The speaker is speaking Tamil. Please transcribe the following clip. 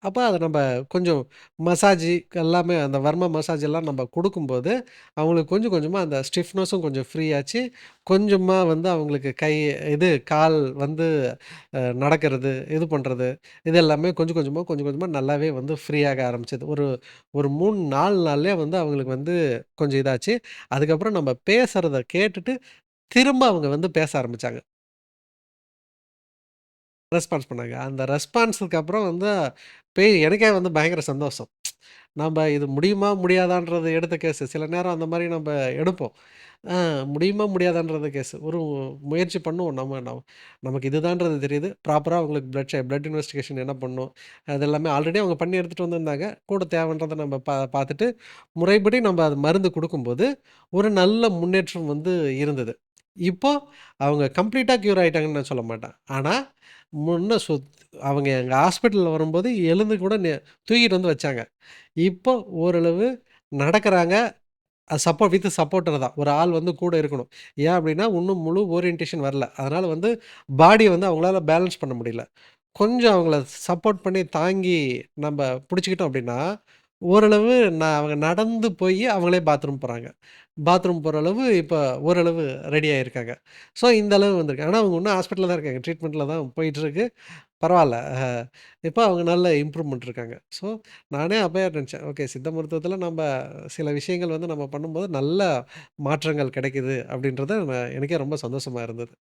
அப்ப அத நம்ப கொஞ்சம் மசாஜ் எல்லாமே அந்த வர்ம மசாஜ் எல்லாம் நம்ப குடுக்கும்போது, அவங்களுக்கு கொஞ்சம் கொஞ்சமா அந்த ஸ்டிஃப்னஸும் கொஞ்சம் ஃப்ரீ ஆச்சு. கொஞ்சமா வந்து அவங்களுக்கு கால் வந்து நடக்கிறது, இது பண்றது, இது எல்லாமே கொஞ்சம் கொஞ்சமா நல்லாவே வந்து ஃப்ரீயாக ஆரம்பிச்சது. ஒரு ஒரு 3, 4 நாள்லயே வந்து அவங்களுக்கு வந்து கொஞ்சம் இதாச்சு. அதுக்கப்புறம் நம்ம பேசுறத கேட்டுட்டு, திரும்ப அவங்க வந்து பேச ஆரம்பிச்சாங்க. ரெஸ்பான்ஸ் பண்ணாங்க. அந்த ரெஸ்பான்ஸுக்கு அப்புறம் வந்து எனக்கே வந்து பயங்கர சந்தோஷம். நம்ப இது முடியுமா? முடியாதான்றது எடுத்த கேஸு. சில நேரம் அந்த மாரி நம்ப எடுப்போம். ஆ முடியுமா? முடியாதான்றது கேஸு. ஒரு முயற்சி பண்ணுவோம். நமக்கு இதுதான்றது தெரியுது. ப்ராப்பரா அவங்களுக்கு பிளட் இன்வெஸ்டிகேஷன் என்ன பண்ணணும்? அது எல்லாமே ஆல்ரெடி அவங்க பண்ணி எடுத்துட்டு வந்திருந்தாங்க. கூட தேவைன்றத நம்ம பாத்துட்டு, முறைப்படி நம்ம அது மருந்து குடுக்கும்போது, ஒரு நல்ல முன்னேற்றம் வந்து இருந்தது. இப்போ அவங்க கம்ப்ளீட்டா கியூர் ஆயிட்டாங்கன்னு நான் சொல்ல மாட்டேன். ஆனா, முன்ன அவங்க எங்க ஹாஸ்பிட்டல்ல வரும்போது எழுந்து கூட தூக்கிட்டு வந்து வச்சாங்க. இப்போ ஓரளவு நடக்குறாங்க. வித் சப்போர்ட்டர் தான். ஒரு ஆள் வந்து கூட இருக்கணும். ஏன் அப்டின்னா, இன்னும் முழு ஓரியன்டேஷன் வரல. அதனால வந்து பாடிய வந்து அவங்களால பேலன்ஸ் பண்ண முடியல. கொஞ்சம் அவங்கள சப்போர்ட் பண்ணி தாங்கி நம்ப புடிச்சுக்கிட்டோம் அப்டின்னா, ஓரளவு அவங்க நடந்து போயி அவங்களே பாத்ரூம் போறாங்க. பாத்ரூம் போற அளவு இப்ப ஓரளவு ரெடி ஆயிருக்காங்க. ஸோ இந்த அளவு வந்திருக்கு. ஆனா அவங்க இன்னும் ஹாஸ்பிட்டல்ல தான் இருக்காங்க. ட்ரீட்மெண்ட்ல தான் போயிட்டுருக்கு. பரவால்ல. இப்ப அவங்க நல்ல இம்ப்ரூவ்மெண்ட் இருக்காங்க. ஸோ நானே அப்பயே நெனச்சேன். ஓகே சித்த மருத்துவத்தில நம்ப சில விஷயங்கள் வந்து நம்ம பண்ணும்போது நல்ல மாற்றங்கள் கிடைக்குது அப்டின்றத எனக்கே ரொம்ப சந்தோஷமா இருந்தது.